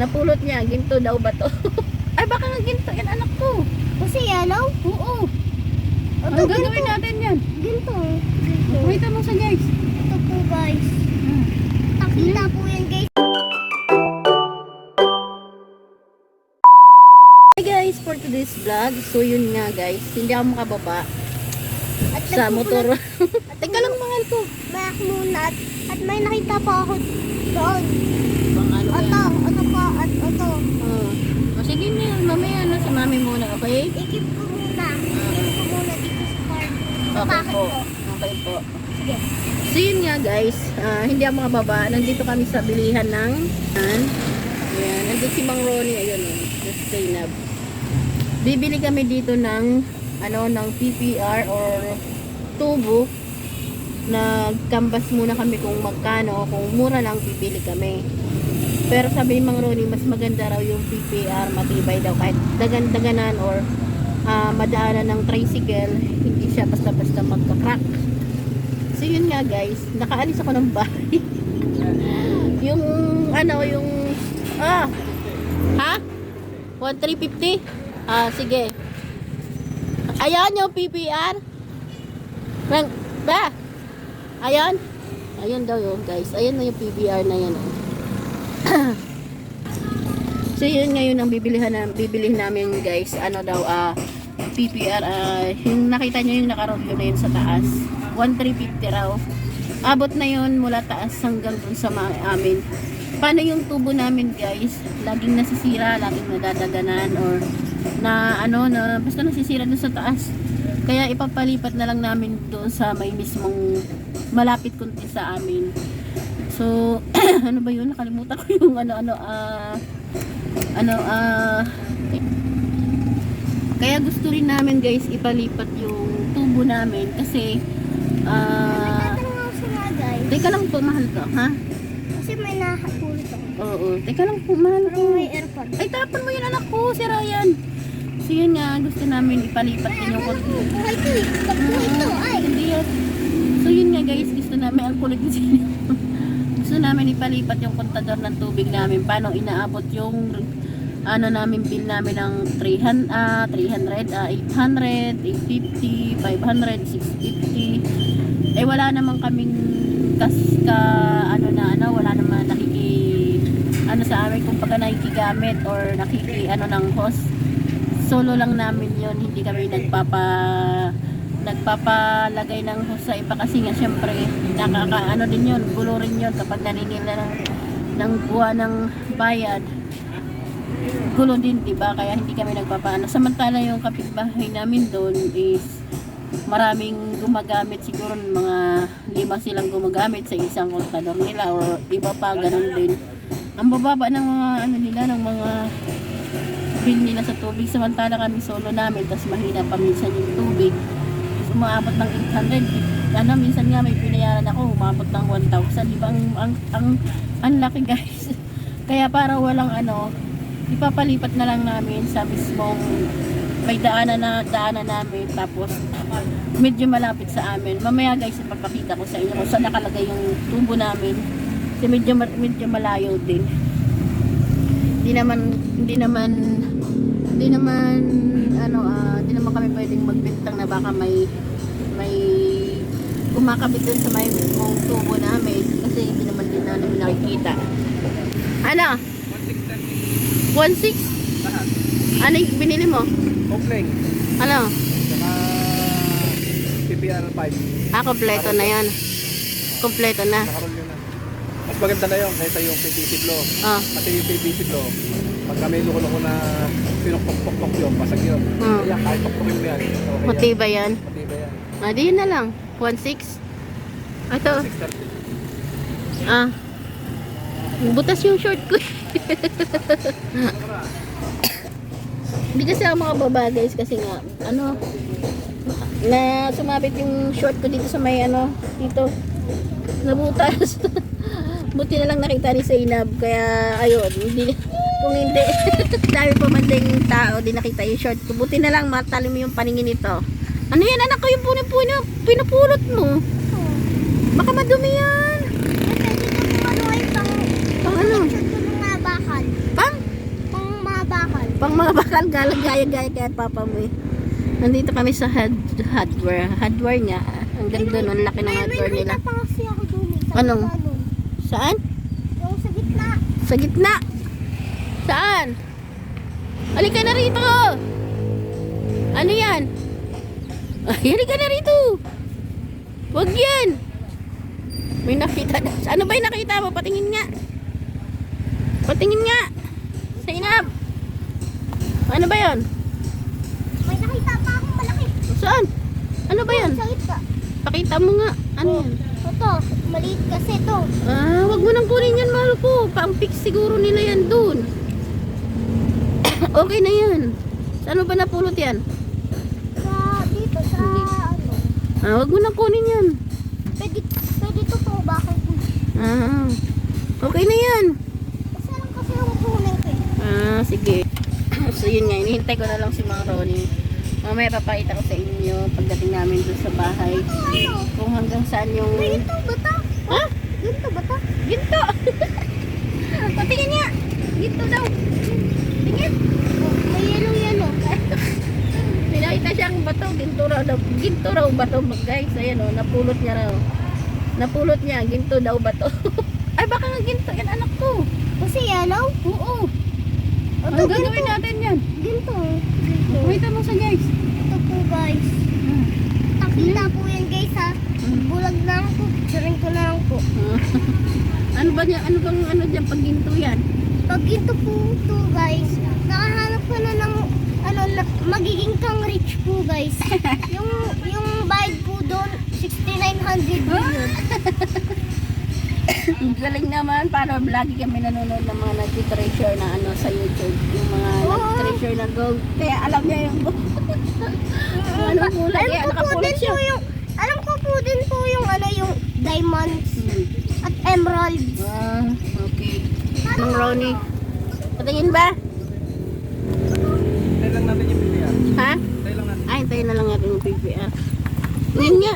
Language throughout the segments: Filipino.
Napulot niya, ginto daw ba to? Ay, baka nga ginto yan, anak ko. Kasi yellow? Oo. Ito, Ano gagawin natin yan? Ginto. Wait mo sa guys. Ito po guys. Nakita po yan guys. Hi guys, for today's vlog. So yun nga guys, hindi ako makababa At sa motor. Teka lang mahal ko. Mayak muna at may nakita pa ako doon. Bang ano Ito, yan? ito pa at ito. Oh. O sige na, mamaya na si mami muna, okay? Ikip ko muna. Ikip ko muna dito sa car. Sa Okay bakit po. ko. Okay po. Sige. So yun nga guys, hindi ako makababa. Nandito kami sa bilihan ng ayan, nandito si Mang Ronnie, ayun o, just Zainab. Bibili kami dito ng ng PPR or tubo. Nag-canvas muna kami kung magkano, kung mura lang bibili kami. Pero sabi ni Mang Ronnie, mas maganda raw yung PPR, matibay daw kahit dagan-daganan or madaanan ng tricycle, hindi siya basta-basta magka-crack. So yun nga guys, nakaalis ako ng bahay. yung yung ha? 1350? Sige. Ayan yung PPR. Ba? Ayan. Ayun daw yun guys. Ayan na yung PPR na yan. So yun ngayon ang bibilihin namin guys. Ano daw PPR, yung nakita nyo yung nakarolyo na yun sa taas, 1350 raw. Abot na yun mula taas hanggang dun sa amin. Paano yung tubo namin guys, laging nasisira, laging nadadaganan or na basta nasisira dun sa taas. Kaya ipapalipat na lang namin doon sa may mismong malapit kunti sa amin. So ano ba yun, nakalimutan ko yung kaya gusto rin namin guys ipalipat yung tubo namin kasi Tatanong ako sa mga guys. teka lang po, mahal ko, ha? Kasi may nakatulog ako. Oo, teka lang po, mahal ko. Parang may aircon. Ay, tapon mo yun anak ko, si Ryan. So yun nga, gusto namin ipalipat din yung kurso. Buhay ko eh. Pagbuhay to. Ay. Hindi yan. So yun nga guys, gusto namin ang kulit din sila. Gusto namin ipalipat yung kontador ng tubig namin. Paano inaabot yung namin bill namin ng 300, 800, 850, 500, 650. Eh wala naman kaming wala naman sa amin kung pagka nakikigamit or ng host. Solo lang namin yon, hindi kami nagpapalagay ng host sa iba kasi nga syempre din yun, gulo rin yun kapag naninila ng buwan ng bayad, gulo din diba, kaya hindi kami nagpapaano. Samantala yung kapitbahay namin doon is maraming gumagamit, siguro mga 5 silang gumagamit sa isang kontador nila or iba pa, ganun din. Ang bababa ng mga nila, ng mga bill nila sa tubig, samantala kami solo namin, tapos mahina pa minsan yung tubig, umaabot ng 800. Minsan nga may pinayaran ako, umabot ng 1,000, diba? Ang laki guys. Kaya para walang ipapalipat na lang namin sa mismong may daanan namin, tapos medyo malapit sa amin. Mamaya guys, ipapakita ko sa inyo kung saan nakalagay yung tubo namin. Kasi medyo malayo din. Hindi naman kami pwedeng magbintang na baka may kumakabit dun sa may mismong tubo namin kasi hindi naman din namin nakikita. 1.6? Ano yung binili mo? Opening. Ano? Saka PPR 5. Kompleto na yan. Kompleto na. Nakarol yun na. Mas maganda na yun kaysa yung PVC flow. Kasi yung PVC flow, pagka may luko-luko na pinukpok-pok yun, pasag yun. Kaya kahit pokpokin mo yan. Okay Matibay yan. Matibay yan. Di yun na lang. 1.6. Ito. 630. Butas yung short ko. Hindi kasi ako makababa guys kasi nga na sumabit yung short ko dito sa may dito nabutas. Buti na lang nakita ni Zainab, kaya ayun, kung hindi dami pa man ding tao di nakita yung short ko. Buti na lang matalim yung paningin nito. Ano yan anak ko, yung pinupulot mo? Baka madumi yan. Pang ano? Pang ano? Pang bakal. Pang? pang mga bakal, gaya-gaya kaya papa mo eh. Nandito kami sa hardware niya. Ang ganda nun, laki ng hardware nila. Nakita pa kasi ako doon. Anong? Saan? Yung sa gitna. Sa gitna. Saan? Halika na rito. Ano yan? Ay, halika na rito. Wag yan. May nakita na. Ano ba yung nakita mo? Patingin nga. Patingin nga. Sainab. Ano ba yan? May nakita pa akong malaki. Saan? Ano ba yan? Sa gitna. Pakita mo nga. Ano yan? Ito, maliit kasi ito. Ah, wag mo nang kunin yan, mahal ko. Pang-fix siguro nila yan dun. Okay na yan. Saan mo ba napulot yan? Sa dito, sa ano. Ah, wag mo nang kunin yan. Pwede to po ba akong Ah, okay na yan. Kasi lang kasi yung kunin ko eh. Ah, sige. So yun nga, inihintay ko na lang si Mang Ronnie. Mamaya papakita ko sa inyo pagdating namin dun sa bahay. Ano? Kung hanggang saan yung... May ginto ba to? Ha? Ginto ba to? Ginto! Patingin niya! Ginto daw! Tingin! May yellow. Pinakita siyang bato, ginto raw daw. Ginto raw bato, guys. Ayan o, napulot niya raw. Napulot niya, ginto daw bato. Ay, baka nga ginto yan, anak ko. Kasi yellow? Oo. Ano Ito, gagawin ginto. natin yan? Ginto. Wait mo sa guys. Ito po guys. Nakita po yan guys ha. Bulag na lang po. Picturing ko na lang po. Ano ba niya? Ano bang ano diyan pag ginto yan? Pag ginto po ito guys, nakahanap ko na ng ano, magiging kang rich po guys. yung bayad po doon, 6,900 million. Ang galing naman. Para lagi kami nanonood ng mga nag-treasure na ano sa YouTube. Yung mga nag-treasure na gold. Kaya alam niya yung gold. Ano kulay? Kaya nakapulot siya. Alam ko po din po yung ano, yung diamonds at emeralds. Ah, okay. Mang Ronnie. Patingin ba? Tayo lang natin yung PPR. Ha? Tayo lang natin. Ay, hintayin na lang natin yung PPR. Yun nga.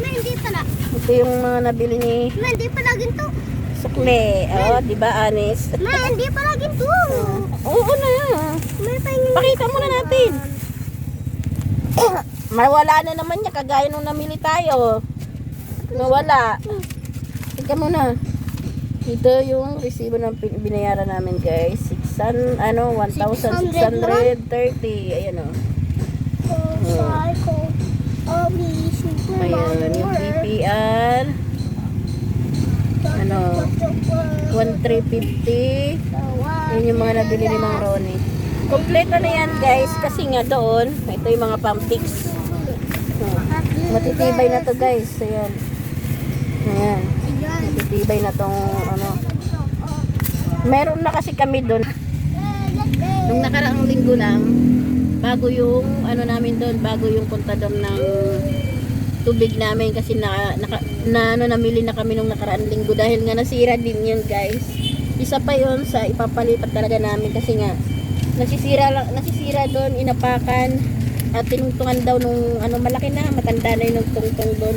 Hindi pala. Ito yung mga nabili ni Hindi pala ginto. Sukle. Oh, di ba, Anis? Hindi pala ginto. Oo na. May pahingin. Pakita muna natin. Mawala na naman niya kagaya nung namili tayo. Nawala. Tika muna. Ito yung resibo ng binayaran namin, guys. 1,630. Ayan o. Ayan, yung PPR. Ano, 1,350. Yun yung mga nabili ni Mang Ronnie. Kompleto na yan, guys. Kasi nga doon, ito yung mga pump-fix. Matitibay na to, guys. Ayan. Ayan. Matitibay na tong ano. Meron na kasi kami doon. Nung nakaraang linggo lang, bago yung ano namin doon, bago yung puntadom ng tubig namin kasi namili na kami nung nakaraang linggo dahil nga nasira din yun, guys. Isa pa yun sa ipapalipat talaga namin kasi nga nasisira doon, inapakan at tinungtungan daw nung ano, malaki na, matanda na yung tungtong doon.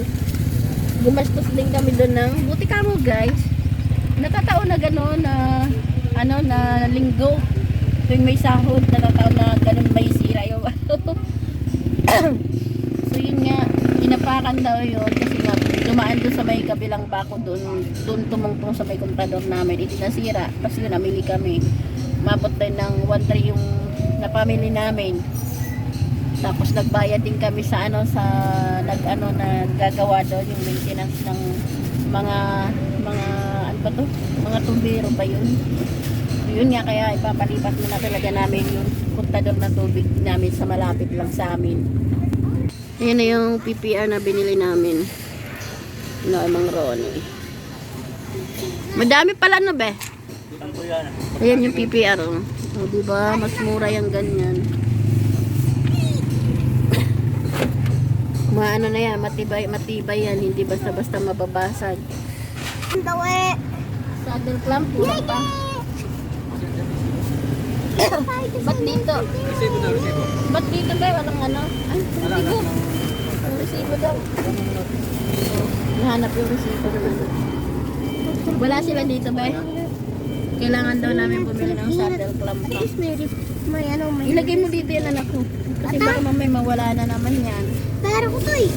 Gumastos din kami doon ng buti ka mo, guys. Natataon na gano'n na ano na linggo tuwing may sahod, natataon na gano'n may sira yung so yun nga, inapakan daw yun kasi nga dumaan doon sa may kabilang bako doon tumungtong sa may kontador namin, hindi nasira kasi yun namili kami, mabot din ng 1,300 yung napamili namin. Tapos nagbayad din kami sa ano, sa naggagawa doon yung maintenance ng mga ano ba to? Mga tubero ba yun? Yun nga, kaya ipapalipat mo na talaga namin yung kontador ng tubig namin sa malapit lang sa amin. Ayan na yung PPR na binili namin. No, Mang Ronnie. Madami pala na be. Ayan yung PPR. Oh. O, diba? Mas mura yung ganyan. Maano na yan, matibay yan, hindi basta-basta mababasag. Dawe. Saddle clamp, wala pa. Ba't dito? Resibo na, resibo. Ba't dito ba? Walang ano? Ay, resibo. Ang resibo daw. Nahanap yung resibo naman. Wala sila dito ba? Kailangan daw namin bumili ng saddle clamp pa. may ano, may... Ilagay mo dito yan anak ko. Kasi baka mamay mawala na naman yan. Pero ko to eh.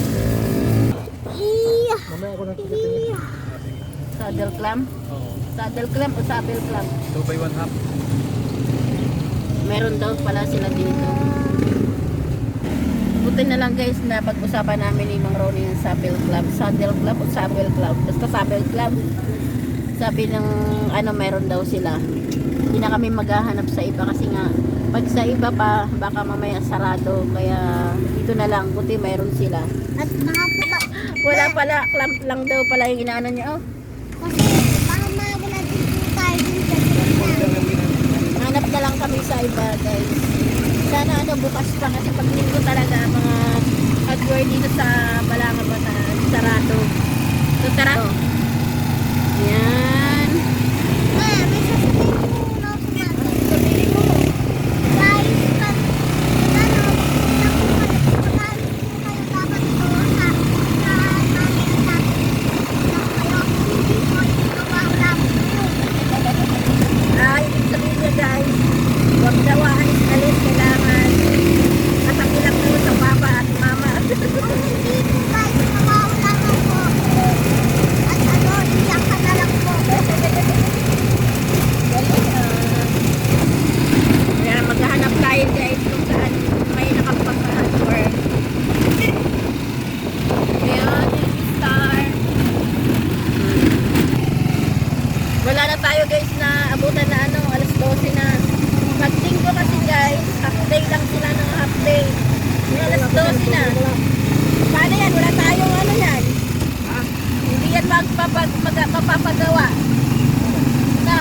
Iya. Mamaya ako na Iya. Saddle clamp. Oo. Saddle clamp o saddle clamp. 2 by 1 half. Meron daw pala sila dito. Buti na lang guys na pag-usapan namin ni Mang Ronnie yung saddle clamp. Saddle clamp o saddle clamp. Basta saddle clamp. Sabi ng ano meron daw sila. Hindi na kami maghahanap sa iba kasi nga pag sa iba pa baka mamaya sarado. Kaya dito na lang. Buti meron sila. At baka pa, Wala pala. Clamp lang daw pala yung inaano niya. Oh. kasi baka mawala din po tayo din sa gitna. Hanap na lang kami sa iba guys. Sana ano bukas pa kasi pag linggo talaga mga hardware dito sa Balanga Bataan sarado. So tara. Yan. Ah, may sasabihin ko na automatic. Sabihin mo. Guys, pag ano, nakuha po kayo dapat ito sa namin natin. Kayo, hindi po ito Ibig sabihin niya guys, huwag daw alis-alis kailangan kasakilang mo sa papa at mama. Kung hindi po guys, nawawala na po. At ano, iyak ka na lang po. Kaya maghahanap tayo guys kung saan may nakapag-hardware. Ayan, yung star. Wala na tayo guys na abutan na ano, alas 12 na. Pag-linggo kasi guys, half day lang sila ng half day. May alas 12 na. Paano yan? Wala tayong ano yan. Hindi yan mapapagawa. Na.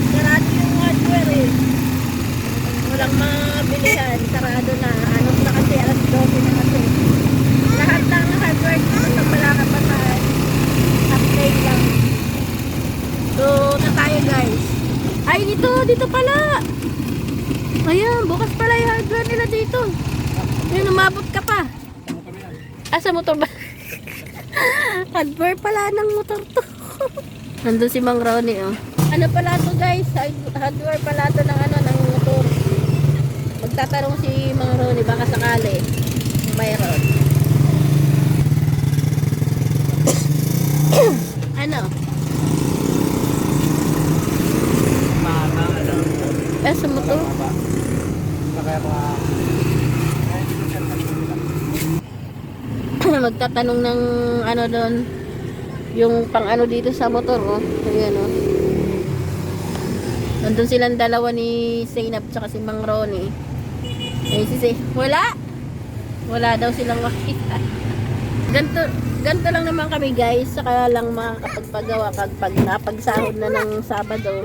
Sarado yung hardware eh. Walang mabilihan. Sarado na. Ano na kasi alas 12 na kasi. Lahat ng hardware dito sa Balanga Bataan. Half day lang. So, na tayo guys. Ay, dito pala. Ayan, bukas pala yung hardware nila dito. Ayun, umabot ka pa. Sa motor ba? Hardware pala ng motor to. Nandun si Mang Ronnie, oh. Ano pala to guys? Hardware pala to ng ano, ng motor. Magtatanong si Mang Ronnie, baka sakali. Mayroon. Ano? Mahaba, ano. Sa motor? Mahaba. Kaya mga... Magtatanong ng ano doon yung pang ano dito sa motor oh. Ayan oh. Nandun silang dalawa ni Zainab tsaka si Mang Ronnie. Ay wala daw silang makita. Ganto lang naman kami guys, saka lang makakapagpagawa pag napagsahod na ng Sabado.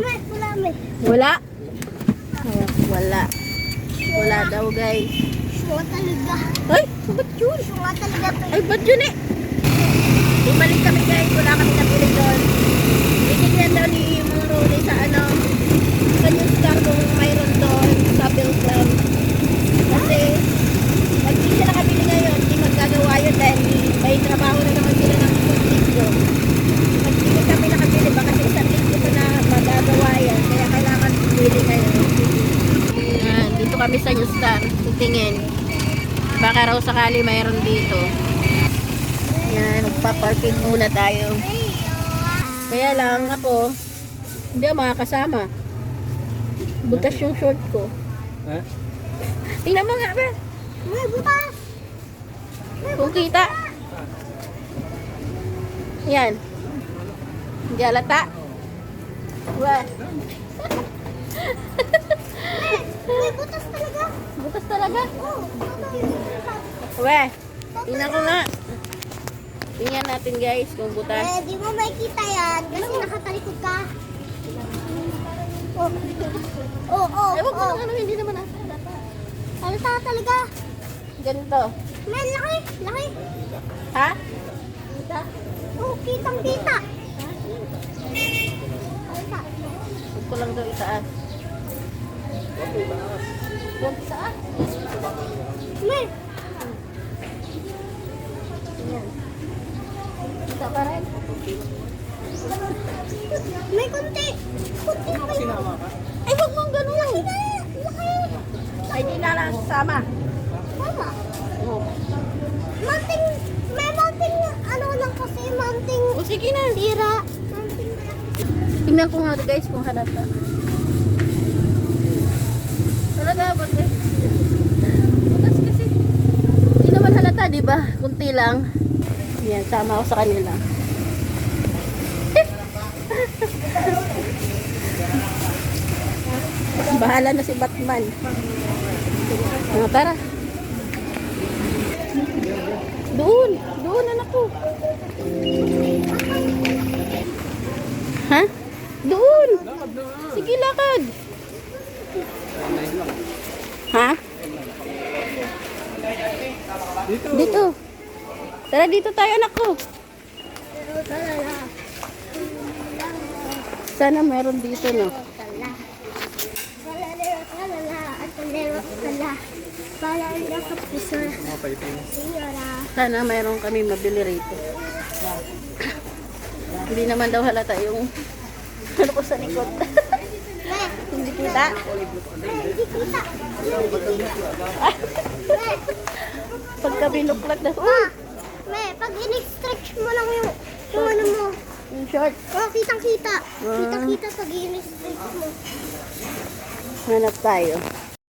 Wala daw guys. Suwa talaga. Ay, ba't yun? Suwa talaga to. Ay, ba't yun eh? Bumalik kami guys, wala kami nabili doon. Itignan daw ni Mang Ronnie sa ano, sa news car kung mayroon doon sa Bill Club. Kasi, pag di sila nakabili ngayon, hindi magagawa yun dahil may trabaho na naman sila ng video. Pag di kami nakabili, baka sa isang linggo pa na magagawa yan. Kaya kailangan bili ngayon. Dito kami sa news car, titingin. Baka raw sakali mayroon dito. Yan, magpa-parking muna tayo. Kaya lang ako, hindi ako makakasama. Butas yung short ko. Ha? Tingnan mo nga ba? May butas. Kung kita. Yan. Hindi alata. Wah. May butas talaga. Butas talaga. Oh, Weh. Tingnan ko nga. Tingnan natin guys kung butas. di mo makikita yan kasi nakatalikod ka. Eh, wag mo nang ano, hindi naman nasa. Halata talaga. Ganito. May laki. Ha? Kita? Oh, kitang-kita. Halata. Huwag ko lang daw itaas. Huwag itaas. May. Yan. Kita pa rin. May kunti. Kunti pa yun. Sinama ka? Ay, huwag mong ganun. sama. Tama. Oh. Mounting, may mounting, ano lang kasi, mounting O sige na. tira. Mounting Tingnan ko nga guys kung halata. Halata ba guys? Bukas kasi. Hindi naman halata, di ba? Kunti lang. Yan, sama ako sa kanila. Bahala na si Batman. Tara. Doon. Doon, anak ko. Ha? Doon. Sige, lakad. Ha? Dito. Dito. Tara, dito tayo, anak ko. Sana meron dito, no? Sana mayroon kami mabili rito. Hindi naman daw halata yung ano ko sa likod. Hindi kita. Hindi kita. Pagka binuklat na. Pag in-stretch mo lang yung ano mo. Yung short. Oh, kitang-kita. Kitang-kita pag in-stretch mo. Hanap tayo.